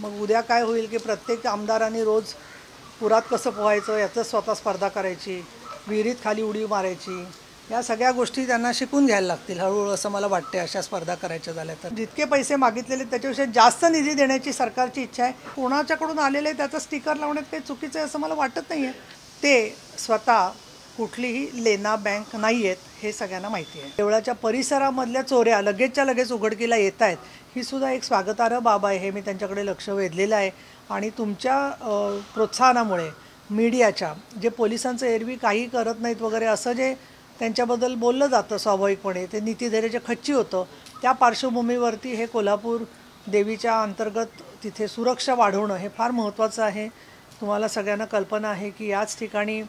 मग उद्या काय होईल की प्रत्येक आमदारांनी रोज पुरात कसं पोहायचं याचं स्वतः स्पर्धा करायची, विहिरीत खाली उडी मारायची, या सगळ्या गोष्टी त्यांना शिकून घ्यायला लागतील हळूहळू असं मला वाटते अशा स्पर्धा करायच्या झाल्या तर. जितके पैसे मागितलेले त्याच्यापेक्षा जास्त निधी देण्याची सरकारची इच्छा आहे. कोणाच्याकडून आलेले त्याचं स्टिकर लावण्यात काही चुकीचं आहे असं मला वाटत नाही आहे. ते स्वतः कुठलीही लेना बँक नाही आहेत हे सगळ्यांना माहिती आहे. देवळाच्या परिसरामधल्या चोऱ्या लगेचच्या लगेच उघडकीला येत आहेत ही सुद्धा एक स्वागतार्ह बाब आहे. हे मी त्यांच्याकडे लक्ष वेधलेलं आहे आणि तुमच्या प्रोत्साहनामुळे मीडियाच्या जे पोलिसांचं एरवी काही करत नाहीत वगैरे असं जे त्यांच्याबद्दल बोललं जातं स्वाभाविकपणे ते नीतिधैर्याचे खच्ची होतं. त्या पार्श्वभूमीवरती हे कोल्हापूर देवीच्या अंतर्गत तिथे सुरक्षा वाढवणं हे फार महत्त्वाचं आहे. तुम्हाला सगळ्यांना कल्पना आहे की याच ठिकाणी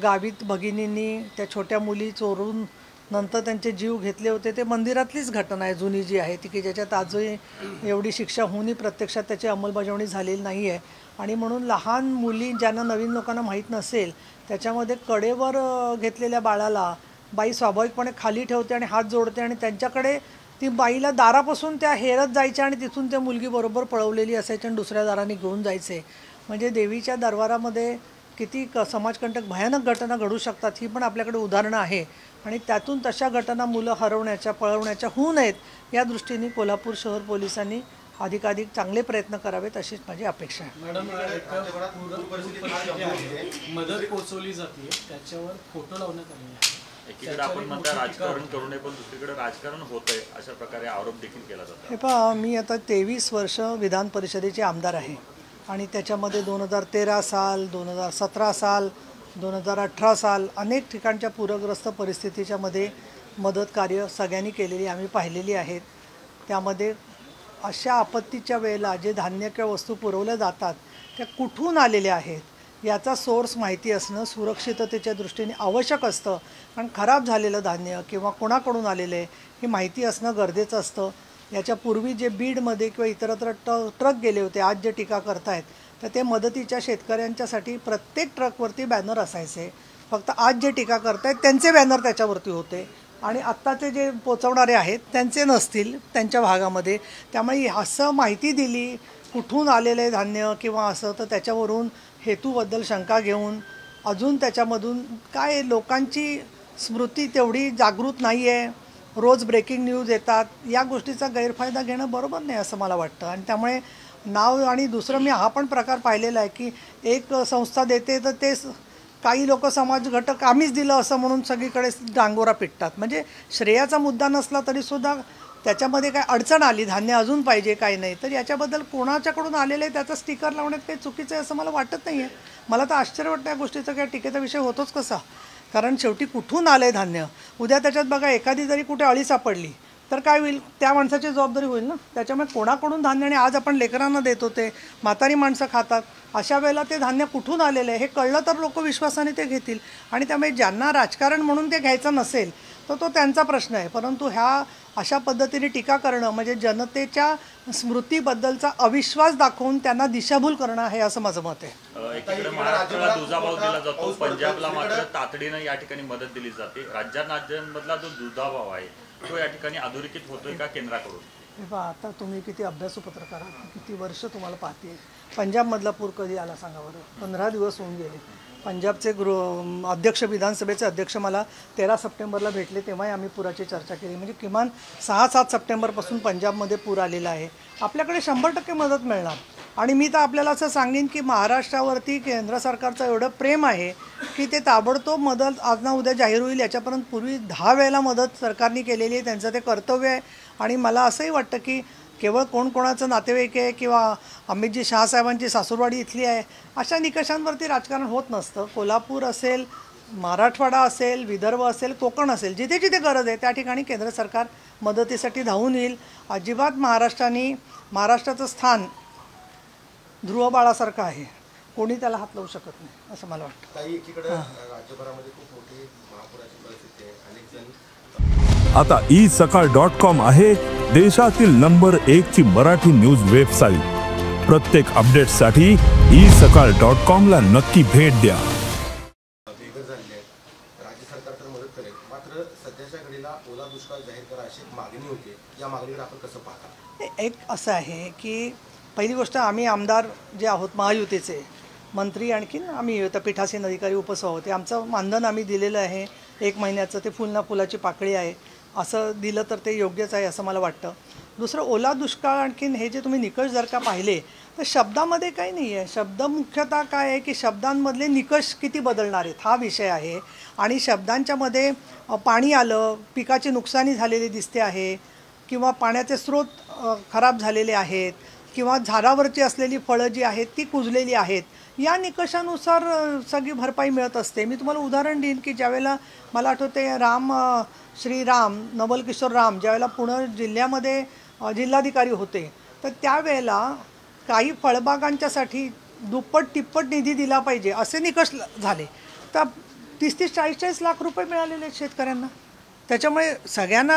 गावीत भगिनींनी त्या छोट्या मुली चोरून नंतर त्यांचे जीव घेतले होते. ते मंदिरातलीच घटना आहे जुनी जी आहे ती की ज्याच्यात आजही एवढी शिक्षा होऊनही प्रत्यक्षात त्याची अंमलबजावणी झालेली नाही आहे. आणि म्हणून लहान मुली ज्यांना नवीन लोकांना माहीत नसेल त्याच्यामध्ये कडेवर घेतलेल्या बाळाला बाई स्वाभाविकपणे खाली ठेवते आणि हात जोडते आणि त्यांच्याकडे ती बाईला दारापासून त्या हेरत जायच्या आणि तिथून त्या मुलगी बरोबर पळवलेली असायची आणि दुसऱ्या दाराने घेऊन जायचे. म्हणजे देवीच्या दरबारामध्ये किती समाजकंटक भयानक घटना घडू शकतात ही पण आपल्याकडे उदाहरणं आहे. आणि त्यातून तशा घटना मुलं हरवण्याच्या पळवण्याच्या होऊ नयेत या दृष्टीने कोल्हापूर शहर पोलिसांनी अधिकाधिक चांगले प्रयत्न करावेत अशीच माझी अपेक्षा आहे. मॅडम, मदत पोहोचवली जाते त्याच्यावर फोटो लावण्यात आले आहे. एकीकडे आपण म्हणता राजकारण करू नये पण दुसरीकडे राजकारण होतंय अशा प्रकारे आरोप देखील केला जातो. हे पहा, मी आता 23 वर्ष विधान परिषदेचे आमदार आहे आणि त्याच्यामध्ये 2013 साल 2017 साल 2018 साल अनेक ठिकाणच्या पूरग्रस्त परिस्थितीच्या मध्ये मदत कार्य सगळ्यांनी केलेली आम्ही पाहिलेली आहेत. त्यामध्ये अशा आपत्तीच्या वेळेला जे धान्य किंवा वस्तू पुरवल्या जातात त्या कुठून आलेल्या आहेत याचा सोर्स माहिती असणं सुरक्षिततेच्या दृष्टीने आवश्यक असतं. कारण खराब झालेलं धान्य किंवा कोणाकडून आलेलं आहे ही माहिती असणं गरजेचं असतं. याच्यापूर्वी जे बीडमध्ये किंवा इतरत्र ट्रक गेले होते आज जे टीका करतायत तर ते मदतीच्या शेतकऱ्यांच्यासाठी प्रत्येक ट्रकवरती बॅनर असायचे. फक्त आज जे टीका करतायत त्यांचे बॅनर त्याच्यावरती होते आणि आत्ताचे जे पोचवणारे आहेत त्यांचे नसतील त्यांच्या भागामध्ये. त्यामुळे असं माहिती दिली कुठून आलेले धान्य किंवा असं तर त्याच्यावरून हेतूबद्दल शंका घेऊन अजून त्याच्यामधून काय लोकांची स्मृती तेवढी जागृत नाही आहे. रोज ब्रेकिंग न्यूज येतात. या गोष्टीचा गैरफायदा घेणं बरोबर नाही असं मला वाटतं. आणि त्यामुळे नाव आणि दुसरं मी हा पण प्रकार पाहिलेला आहे की एक संस्था देते तर ते काही लोक समाज घटक आम्हीच दिलं असं म्हणून सगळीकडे डांगोरा पिटतात. म्हणजे श्रेयाचा मुद्दा नसला तरीसुद्धा त्याच्यामध्ये काय अडचण आली धान्य अजून पाहिजे काय नाही तर याच्याबद्दल कोणाच्याकडून आलेलं आहे त्याचं स्टिकर लावण्यात काही चुकीचं आहे असं मला वाटत नाही आहे. मला तर आश्चर्य वाटतं या गोष्टीचा काय टीकेचा विषय होतोच कसा. कारण शेवटी कुठून आलं आहे धान्य. उद्या त्याच्यात बघा एखादी जरी कुठे अळी सापडली तर काय होईल त्या माणसाची जबाबदारी होईल ना. त्याच्यामुळे कोणाकडून धान्य आणि आज आपण लेकरांना देत होते म्हातारी माणसं खातात अशा वेळेला ते धान्य कुठून आलेलं आहे हे कळलं तर लोक विश्वासाने ते घेतील. आणि त्यामुळे ज्यांना राजकारण म्हणून ते घ्यायचं नसेल तर तो त्यांचा प्रश्न आहे. परंतु ह्या अशा पद्धतीने टीका करणं म्हणजे जनतेच्या स्मृतीबद्दलचा अविश्वास दाखवून त्यांना दिशाभूल करणं हे असं माझं मत आहे. एकीकडे महाराष्ट्राला दुजाभाव दिला जातो पंजाबला मात्र तातडीनं या ठिकाणी मदत दिली जाते. राज्यांमधला जो दुजाभाव आहे तो या ठिकाणी अधोरेखित होतोय का केंद्राकडून? हे पहा आता तुम्ही किती अभ्यासू पत्रकार आहात किती वर्ष तुम्हाला पाहते. पंजाबमधला पूर कधी आला सांगा बरं. 15 दिवस होऊन गेले. पंजाबचे अध्यक्ष विधानसभेचे अध्यक्ष मला 13 सप्टेंबरला भेटले तेव्हाही आम्ही पुराची चर्चा केली. म्हणजे किमान 6-7 सप्टेंबरपासून पंजाबमध्ये पूर आलेला आहे. आपल्याकडे 100% मदत मिळणार. आणि मी तर आपल्याला असं सांगेन की महाराष्ट्रावरती केंद्र सरकारचं एवढं प्रेम आहे की ते ताबडतोब मदत आज ना उद्या जाहीर होईल. याच्यापर्यंत पूर्वी 10 वेळेला मदत सरकारने केलेली आहे. त्यांचं ते कर्तव्य आहे. आणि मला असंही वाटतं की केवळ कोणाचं नातेवाईक आहे किंवा अमितजी शहासाहेबांची सासूरवाडी इथली आहे अशा निकषांवरती राजकारण होत नसतं. कोल्हापूर असेल मराठवाडा असेल विदर्भ असेल कोकण असेल जिथे जिथे गरज आहे त्या ठिकाणी केंद्र सरकार मदतीसाठी धावून येईल. अजिबात महाराष्ट्राचं स्थान ध्रुवबाळासारखं आहे. कोणी त्याला हात लावू शकत नाही असं मला वाटतं. एकीकडे राज्यभरामध्ये खूप मोठी महापुराची परिस्थिती आहे. अनेक जण आता isakal.com आहे देशातील नंबर 1 ची मराठी न्यूज वेबसाईट. प्रत्येक अपडेटसाठी isakal.com ला नक्की भेट द्या. बेघर झालेले आहेत. राज्य सरकार तर मदत करेल मात्र सध्याच्या घडीला ओला दुष्काळ जाहीर करा अशी मागणी होती. या मागणीकडे आपण कसं पाहता? एक असं आहे की पहिली गोष्ट, आम्ही आमदार जे आहोत महायुतीचे, मंत्री आणखीन आम्ही आता पीठासीन अधिकारी उपसभापती, आमचं मानधन आम्ही दिलेलं आहे 1 महिन्याचं, ते फुल ना फुलाची पाकळी आहे, असं दिलं तर ते योग्यच आहे असं मला वाटतं. दुसरं, ओला दुष्काळ आणखीन हे जे तुम्ही निकष जर का पाहिले तर शब्दामध्ये काही नाही आहे. शब्द मुख्यतः काय आहे की शब्दांमधले निकष किती बदलणार आहेत हा विषय आहे. आणि शब्दांच्यामध्ये पाणी आलं, पिकाची नुकसानी झालेली दिसते आहे, किंवा पाण्याचे स्रोत खराब झालेले आहेत, किंवा झाडावरची असलेली फळं जी आहेत ती कुजलेली आहेत, या निकषानुसार सगळी भरपाई मिळत असते. मी तुम्हाला उदाहरण देईन की ज्यावेळेला मला आठवते श्रीराम नवल किशोर राम ज्यावेळेला पुणे जिल्ह्यामध्ये जिल्हाधिकारी होते, तर त्यावेळेला काही फळबागांच्यासाठी दुप्पट तिप्पट निधी दिला पाहिजे असे निकष झाले, तर 30-40 लाख रुपये मिळालेले आहेत शेतकऱ्यांना. त्याच्यामुळे सगळ्यांना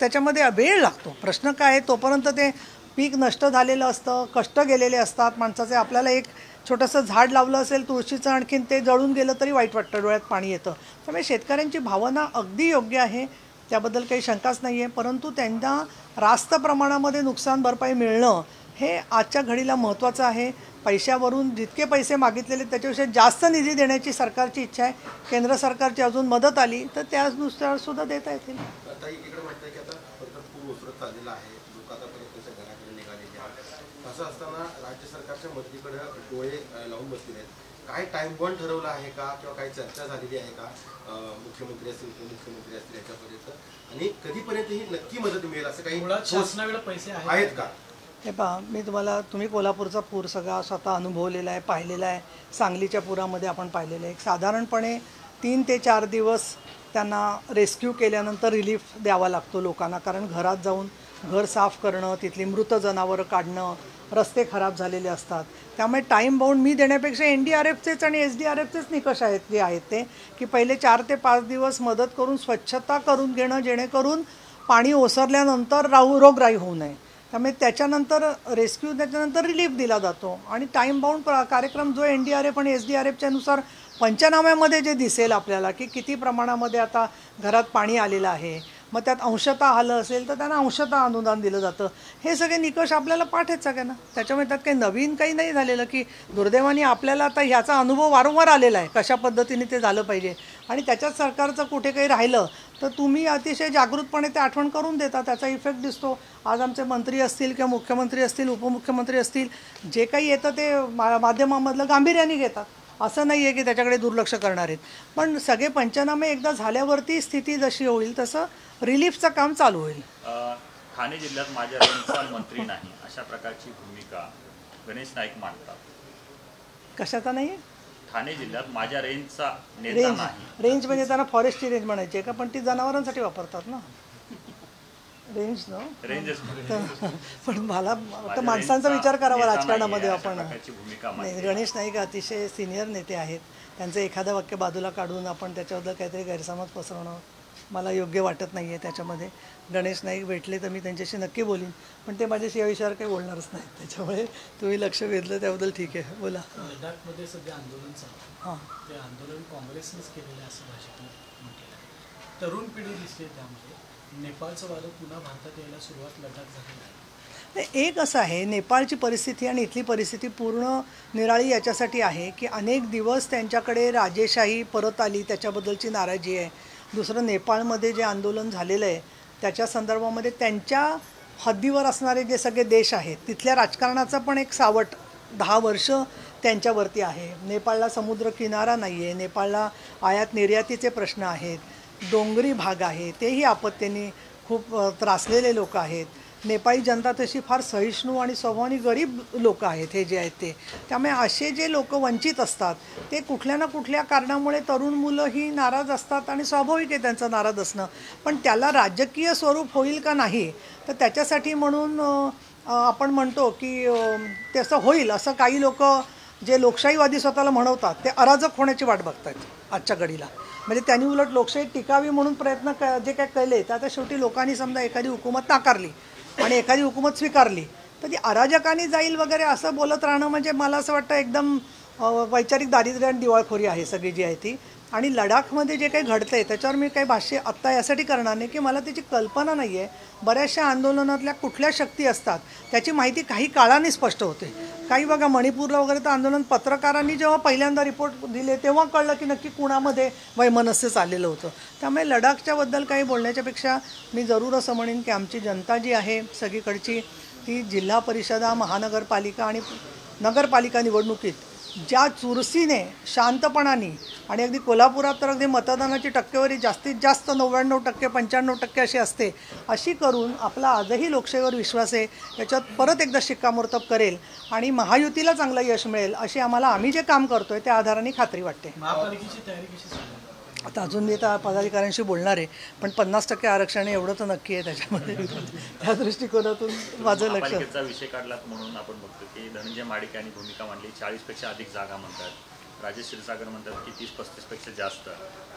त्याच्यामध्ये वेळ लागतो. प्रश्न काय आहे, तोपर्यंत ते पीक नष्ट झालेलं असतं, कष्ट गेलेले असतात माणसाचे. आपल्याला एक छोटंसं झाड लावलं असेल तुळशीचं, आणखीन ते जळून गेलं तरी वाईट वाटतं, डोळ्यात पाणी येतं. त्यामुळे शेतकऱ्यांची भावना अगदी योग्य आहे, त्याबद्दल काही शंकाच नाही आहे. परंतु त्यांना रास्त प्रमाणामध्ये नुकसान भरपाई मिळणं हे आजच्या घडीला महत्त्वाचं आहे. पैशावरून जितके पैसे मागितलेले त्याच्यापेक्षा जास्त निधी देण्याची सरकारची इच्छा आहे. केंद्र सरकारची अजून मदत आली तर त्यानुसार सुद्धा देता येतील. आता एकीकडे म्हणताय की आता पूर ओसरत चाललेला आहे, लोक आतापर्यंत त्यांच्या घराकडे निघालेले आहेत. असं असताना राज्य सरकारच्या मदतीकडे डोळे लावून बसलेले आहेत. काय टाइम बॉन्ड ठरवला आहे का, किंवा काही चर्चा झालेली आहे का मुख्यमंत्री असतील उपमुख्यमंत्री असतील याच्यापर्यंत, आणि कधीपर्यंत ही नक्की मदत मिळेल असं काही शासनाकडे पैसे आहेत का? हे पहा, मी तुम्हाला, तुम्ही कोल्हापूरचा पूर सगळा स्वतः अनुभवलेला आहे, पाहिलेला आहे. सांगलीच्या पुरामध्ये आपण पाहिलेलं आहे. साधारणपणे 3 ते 4 दिवस त्यांना रेस्क्यू केल्यानंतर रिलीफ द्यावा लागतो लोकांना, कारण घरात जाऊन घर साफ करणं, तिथली मृत जनावरं काढणं, रस्ते खराब झालेले असतात. त्यामुळे टाईम बाउंड मी देण्यापेक्षा NDRFचेच आणि SDRFचेच निकष आहेत जे आहेत ते, की पहिले 4 ते 5 दिवस मदत करून स्वच्छता करून घेणं, जेणेकरून पाणी ओसरल्यानंतर रोगराई होऊ नये. त्यामुळे त्याच्यानंतर रेस्क्यू, त्याच्यानंतर रिलीफ दिला जातो. आणि टाईम बाउंड कार्यक्रम जो NDRF आणि SDRFच्या नुसार पंचनाम्यामध्ये जे दिसेल आपल्याला की किती प्रमाणामध्ये आता घरात पाणी आलेलं आहे, मग त्यात अंशतः आलं असेल तर त्यांना अंशतः अनुदान दिलं जातं. हे सगळे निकष आपल्याला पाठ आहेत सगळ्यांना. त्याच्यामुळे त्यात काही नवीन काही नाही झालेलं, की दुर्दैवाने आपल्याला आता ह्याचा अनुभव वारंवार आलेला आहे कशा पद्धतीने ते झालं पाहिजे. आणि त्याच्यात सरकारचं कुठे काही राहिलं तर तुम्ही अतिशय जागृतपणे ते आठवण करून देता, त्याचा इफेक्ट दिसतो. आज आमचे मंत्री असतील किंवा मुख्यमंत्री असतील, उपमुख्यमंत्री असतील, जे काही येतं ते माध्यमामधलं गांभीर्याने घेतात. असं नाही आहे की त्याच्याकडे दुर्लक्ष करणार आहेत. पण सगळे पंचनामे एकदा झाल्यावरती स्थिती जशी होईल तसं रिलीफचं काम चालू होईल. ठाणे जिल्ह्यात माझ्या रेंजचा मंत्री नाही अशा प्रकारची भूमिका गणेश नाईक मांडतात. कशाचा नाही? ठाणे जिल्ह्यात माझ्या रेंजचा नेता नाही. रेंज म्हणजे त्यांना फॉरेस्टची रेंज म्हणायची आहे का? पण ती जनावरांसाठी वापरतात ना रेंज ना. रेंजच पण मला वाटतं माणसांचा विचार करावा राजकारणामध्ये आपण. भूमिका नाही, गणेश नाईक अतिशय सिनियर नेते आहेत. त्यांचं एखादं वाक्य बाजूला काढून आपण त्याच्याबद्दल काहीतरी गैरसमज पसरवणं मला योग्य वाटत नाही आहे. त्याच्यामध्ये गणेश नाईक भेटले तर मी त्यांच्याशी नक्की बोलीन, पण ते माझ्याशी या विषयावर काही बोलणारच नाही. त्याच्यामुळे तुम्ही लक्ष वेधलं त्याबद्दल ठीक आहे, बोला. लडाखमध्ये सध्या आंदोलन चालू, ते आंदोलन काँग्रेसनेच केलेलं आहे असं भाजपने म्हटलेलं आहे. तरुण पिढी दिसते त्यामध्ये. नेपाळचं वादळ पुन्हा भारतात यायला सुरुवात लडाख झालेली आहे. एक असं आहे, नेपाळची परिस्थिती आणि इथली परिस्थिती पूर्ण निराळी याच्यासाठी आहे की अनेक दिवस त्यांच्याकडे राजेशाही परत आली, त्याच्याबद्दलची नाराजी आहे. दुसरं, नेपाळमध्ये जे आंदोलन झालेलं आहे त्याच्या संदर्भामध्ये त्यांच्या हद्दीवर असणारे जे सगळे देश आहेत तिथल्या राजकारणाचा पण एक सावट 10 वर्ष त्यांच्यावरती आहे. नेपाळला समुद्र किनारा नाही आहे, नेपाळला आयात निर्यातीचे प्रश्न आहेत, डोंगरी भाग आहे, तेही आपत्तीने खूप त्रासलेले लोक आहेत. नेपाळी जनता तशी फार सहिष्णू आणि स्वभावाने गरीब लोक आहेत हे जे आहेत ते. त्यामुळे असे जे लोक वंचित असतात ते कुठल्या ना कुठल्या कारणामुळे तरुण मुलं ही नाराज असतात आणि स्वाभाविक आहे त्यांचं नाराज असणं. पण त्याला राजकीय स्वरूप होईल का नाही, तर त्याच्यासाठी म्हणून आपण म्हणतो की तसं होईल असं काही लोक जे लोकशाहीवादी स्वतःला म्हणवतात ते अराजक होण्याची वाट बघतात आजच्या घडीला. म्हणजे त्यांनी उलट लोकशाही टिकावी म्हणून प्रयत्न जे काय केले तर आता शेवटी लोकांनी समजा एखादी हुकूमत नाकारली आणि एखादी हुकूमत स्वीकारली तर ती अराजकाने जाईल वगैरे असं बोलत राहणं म्हणजे मला असं वाटतं एकदम वैचारिक दारिद्र्य आणि दिवाळखोरी आहे सगळी जी आहे ती. आणि लडाखमध्ये जे काही घडतं आहे त्याच्यावर मी काही भाष्य आत्ता यासाठी करणार नाही की मला त्याची कल्पना नाही आहे. बऱ्याचशा आंदोलनातल्या कुठल्या शक्ती असतात त्याची माहिती काही काळाने स्पष्ट होते. काही बघा मणिपूरला वगैरे तर आंदोलन पत्रकारांनी जेव्हा पहिल्यांदा रिपोर्ट दिले तेव्हा कळलं की नक्की कुणामध्ये वैमनस्य चाललेलं होतं. त्यामुळे लडाखच्याबद्दल काही बोलण्याच्यापेक्षा मी जरूर असं म्हणेन की आमची जनता जी आहे सगळीकडची ती जिल्हा परिषदा, महानगरपालिका आणि नगरपालिका निवडणुकीत ज्या चुरसीने, शांतपणाने आणि अगदी कोल्हापुरात तर अगदी मतदानाची टक्केवारी जास्तीत जास्त 99%, 95% अशी असते, अशी करून आपला आजही लोकशाहीवर विश्वास आहे. याच्यात परत एकदा शिक्कामोर्तब करेल आणि महायुतीला चांगलं यश मिळेल अशी आम्ही जे काम करतोय त्या आधाराने खात्री वाटते. महापालिकेची तयारी कशी चालू आहे? आता अजून मी त्या पदाधिकाऱ्यांशी बोलणार आहे, पण 50% आरक्षण एवढं तर नक्की आहे त्याच्यामध्ये. त्या दृष्टिकोनातून माझं लक्ष. महापालिकेचा विषय काढलात म्हणून आपण बघतो की धनंजय महाडिक यांनी भूमिका मांडली. 40पेक्षा अधिक जागा म्हणतात. राजेश क्षीरसागर म्हणतात की 30-35पेक्षा जास्त.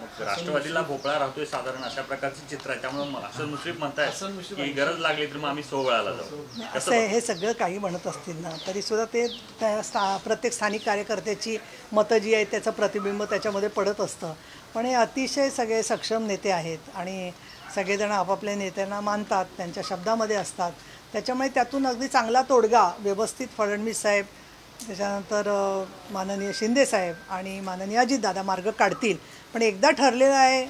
मग राष्ट्रवादीला भोपळा राहतोय साधारण अशा प्रकारचे चित्र आहे. त्यामुळे हसन मुश्रीफ म्हणतायत की गरज लागली तर मग आम्ही 100 वेळाला जाऊ. असं आहे, हे सगळं काही म्हणत असतील ना तरीसुद्धा ते प्रत्येक स्थानिक कार्यकर्त्याची मतं जी आहेत त्याचं प्रतिबिंब त्याच्यामध्ये पडत असतं. पण हे अतिशय सगळे सक्षम नेते आहेत आणि सगळेजण आपापल्या नेत्यांना मानतात, त्यांच्या शब्दामध्ये असतात. त्याच्यामुळे त्यातून अगदी चांगला तोडगा व्यवस्थित फडणवीस साहेब, त्याच्यानंतर माननीय शिंदे साहेब आणि माननीय अजितदादा मार्ग काढतील. पण एकदा ठरलेलं आहे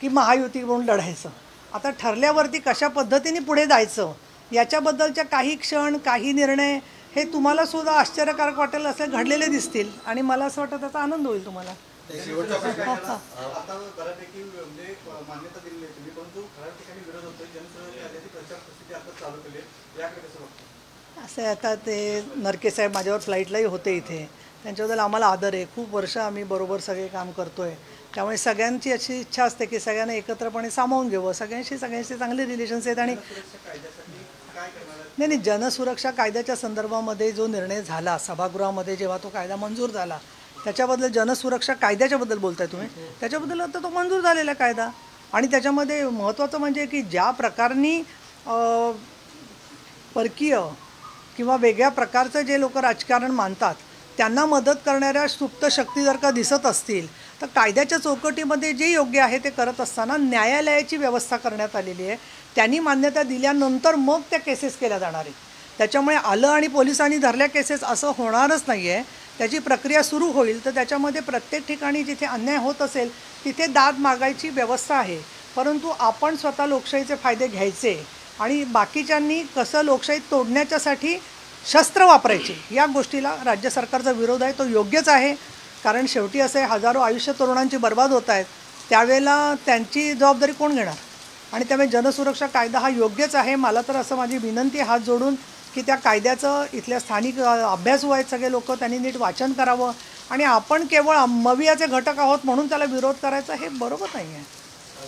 की महायुती म्हणून लढायचं. आता ठरल्यावरती कशा पद्धतीने पुढे जायचं याच्याबद्दलच्या काही क्षण, काही निर्णय हे तुम्हाला सुद्धा आश्चर्यकारक वाटेल असे घडलेले दिसतील आणि मला असं वाटतं त्याचा आनंद होईल तुम्हाला. आता बऱ्यापैकी म्हणजे मान्यता दिलेली आहे तुम्ही, परंतु खऱ्या ठिकाणी विरोध होतोय. जनसुराज्याची प्रचार परिस्थिती आता चालू केली आहे, याकडे कसं बघतो? असं आहे, आता ते नरके साहेब माझ्यावर फ्लाईटलाही होते इथे. त्यांच्याबद्दल आम्हाला आदर आहे. खूप वर्ष आम्ही बरोबर सगळे काम करतोय. त्यामुळे सगळ्यांची अशी इच्छा असते की सगळ्यांना एकत्रपणे सामावून घेऊ. सगळ्यांशी चांगले रिलेशन्स आहेत. आणि नाही, जनसुरक्षा कायद्याच्या संदर्भामध्ये जो निर्णय झाला सभागृहामध्ये जेव्हा तो कायदा मंजूर झाला त्याच्याबद्दल, जनसुरक्षा कायद्याच्याबद्दल बोलताय तुम्ही, त्याच्याबद्दल आता तो मंजूर झालेला कायदा. आणि त्याच्यामध्ये महत्त्वाचं म्हणजे की ज्या प्रकाराने परकीय किंवा वेगळ्या प्रकारचं जे लोक राजकारण मानतात त्यांना मदत करणाऱ्या सुप्त शक्ती जर का दिसत असतील तर कायद्याच्या चौकटीमध्ये जे योग्य आहे ते करत असताना न्यायालयाची व्यवस्था करण्यात आलेली आहे. त्यांनी मान्यता दिल्यानंतर मग त्या केसेस केल्या जाणार आहेत. त्याच्यामुळे आलं आणि पोलिसांनी धरल्या केसेस असं होणारच नाही आहे. त्याची प्रक्रिया सुरू होईल. तर त्याच्यामध्ये प्रत्येक ठिकाणी जिथे अन्याय होत असेल तिथे दाद मागायची व्यवस्था आहे. परंतु आपण स्वतः लोकशाहीचे फायदे घ्यायचे आणि बाकीच्यांनी कसं लोकशाही तोडण्याच्यासाठी शस्त्र वापरायचे या गोष्टीला राज्य सरकारचा विरोध आहे. तो योग्यच आहे, कारण शेवटी असे हजारो आयुष्य तरुणांची बर्बाद होत आहेत. त्यावेळेला त्यांची जबाबदारी कोण घेणार? आणि त्यामुळे जनसुरक्षा कायदा हा योग्यच आहे. मला तर असं माझी विनंती हात जोडून की त्या कायद्याचं इथल्या स्थानिक अभ्यासू आहेत सगळे लोक, त्यांनी नीट वाचन करावं. आणि आपण केवळ मवियाचे घटक आहोत म्हणून त्याला विरोध करायचा हे बरोबर नाही आहे.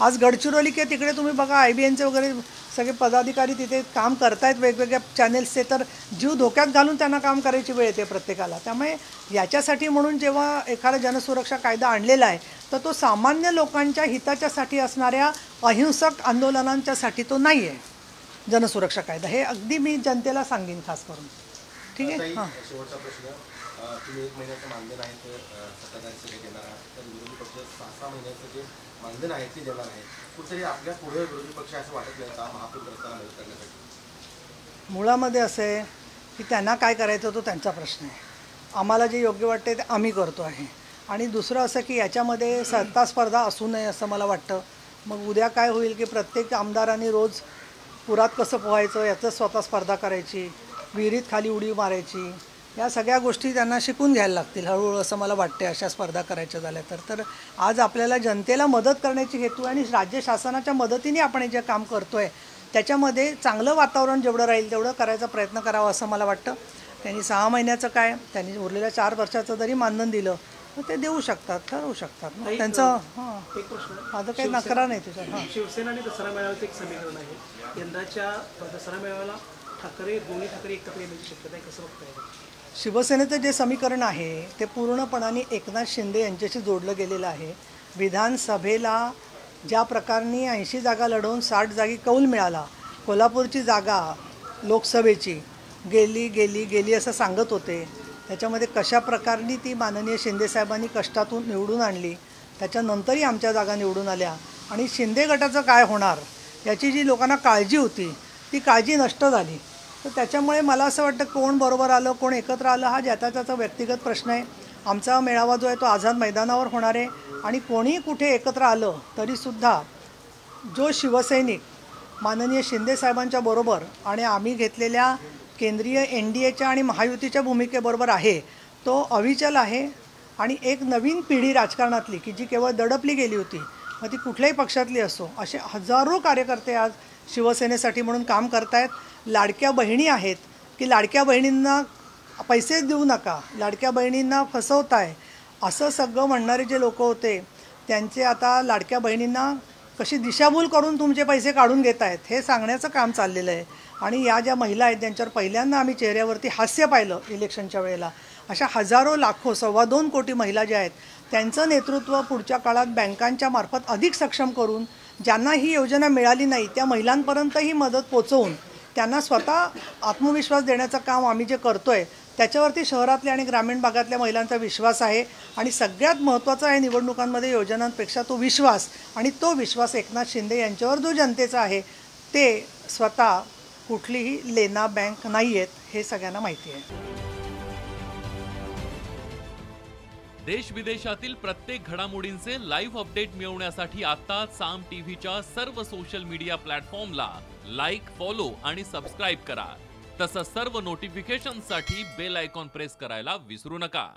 आज गडचिरोली के तिकडे तुम्ही बघा IBNचे वगैरे सगळे पदाधिकारी तिथे काम करतायत वेगवेगळ्या चॅनेल्सचे, तर जीव धोक्यात घालून त्यांना काम करायची वेळ येते प्रत्येकाला. त्यामुळे याच्यासाठी म्हणून जेव्हा एखादा जनसुरक्षा कायदा आणलेला आहे तर तो सामान्य लोकांच्या हिताच्यासाठी असणाऱ्या अहिंसक आंदोलनांच्यासाठी तो नाही आहे जनसुरक्षा कायदा. हे अगदी मी जनतेला सांगेन खास करून. ठीक आहे. हां, शेवटचा प्रश्न. तुम्ही 1 महिन्याचं मानधन आहे तर सत्ताधारी सगळे देणार आहात, तर विरोधी पक्ष 6-6 महिन्याचं जे मानधन आहे ते देणार आहे. कुठेतरी आपल्या पुढे विरोधी पक्ष असं वाटत नाही का महापूरग्रस्तांना मदत करण्यासाठी? मुळामध्ये असं आहे की त्यांना काय करायचं तो त्यांचा प्रश्न आहे. आम्हाला जे योग्य वाटते ते आम्ही करतो आहे. आणि दुसरं असं की याच्यामध्ये सत्ता स्पर्धा असू नये असं मला वाटतं. मग उद्या काय होईल की प्रत्येक आमदारांनी रोज पुरात कसं पोहायचं याचं स्वतः स्पर्धा करायची, विहिरीत खाली उडी मारायची, या सगळ्या गोष्टी त्यांना शिकून घ्यायला लागतील हळूहळू असं मला वाटते अशा स्पर्धा करायच्या झाल्या तर. आज आपल्याला जनतेला मदत करण्याची हेतू आणि राज्य शासनाच्या मदतीने आपण जे काम करतो आहे त्याच्यामध्ये चांगलं वातावरण जेवढं राहील तेवढं करायचा प्रयत्न करावा असं मला वाटतं. त्यांनी 6 महिन्याचं काय, त्यांनी उरलेल्या 4 वर्षाचं जरी मानधन दिलं तर ते देऊ शकतात, ठरवू शकतात. त्यांचं एक प्रश्न, माझं काही नकार नाही त्याच्यात. हां, शिवसेना आणि दसरा मेळाव्याचं एक समीकरण आहे. यंदाच्या दसरा मेळाव्याला दोन्ही ठाकरे एकत्र येण्याची शक्यता आहे, कसं बघताय? शिवसेनेचं जे समीकरण आहे ते पूर्णपणाने एकनाथ शिंदे यांच्याशी जोडलं गेलेलं आहे. विधानसभेला ज्या प्रकारे 80 जागा लढवून 60 जागी कौल मिळाला, कोल्हापूरची जागा लोकसभेची गेली असं सांगत होते. त्याच्यामध्ये कशा प्रकारे ती माननीय शिंदेसाहेबांनी कष्टातून निवडून आणली, त्याच्यानंतरही आमच्या जागा निवडून आल्या आणि शिंदे गटाचं काय होणार याची जी लोकांना काळजी होती ती काळजी नष्ट झाली. तर त्याच्यामुळे मला असं वाटतं कोण बरोबर आलं कोण एकत्र आलं हा ज्याचा त्याचा व्यक्तिगत प्रश्न आहे. आमचा मेळावा जो आहे तो आझाद मैदानावर होणार आहे आणि कोणी कुठे एकत्र आलं तरीसुद्धा जो शिवसैनिक माननीय शिंदेसाहेबांच्या बरोबर आणि आम्ही घेतलेल्या केंद्रीय NDAच्या आणि महायुतीच्या भूमिकेबरोबर आहे तो अविचल आहे. आणि एक नवीन पिढी राजकारणातली की जी केवळ दडपली गेली होती, मग ती कुठल्याही पक्षातली असो, असे हजारो कार्यकर्ते आज शिवसेनेसाठी म्हणून काम करतायत. लाडक्या बहिणी आहेत की लाडक्या बहिणींना पैसे देऊ नका, लाडक्या बहिणींना फसवताय असं सगळं म्हणणारे जे लोक होते त्यांचे आता लाडक्या बहिणींना कशी दिशाभूल करून तुमचे पैसे काढून घेत आहेत हे सांगण्याचं काम चाललेलं आहे. आणि या ज्या महिला आहेत ज्यांच्यावर पहिल्यांदा आम्ही चेहऱ्यावरती हास्य पाहिलं इलेक्शनच्या वेळेला, अशा हजारो लाखो 2.25 कोटी महिला ज्या आहेत त्यांचं नेतृत्व पुढच्या काळात बँकांच्या मार्फत अधिक सक्षम करून ज्यांना ही योजना मिळाली नाही त्या महिलांपर्यंत ही मदत पोचवून त्यांना स्वतः आत्मविश्वास देण्याचं काम आम्ही जे करतोय त्याच्यावरती शहरातल्या आणि ग्रामीण भागातल्या महिलांचा विश्वास आहे. आणि सगळ्यात महत्त्वाचं आहे निवडणुकांमध्ये योजनांपेक्षा तो विश्वास, आणि तो विश्वास एकनाथ शिंदे यांच्यावर जो जनतेचा आहे ते स्वतः कुठलीही लेना बँक नाही आहेत हे सगळ्यांना माहिती आहे. देश विदेशातील प्रत्येक घडामोडींचे लाईव्ह अपडेट मिळवण्यासाठी आता साम टीव्हीच्या सर्व सोशल मीडिया प्लॅटफॉर्मला लाईक, फॉलो आणि सबस्क्राईब करा. तसंच सर्व नोटिफिकेशनसाठी बेल आयकॉन प्रेस करायला विसरू नका.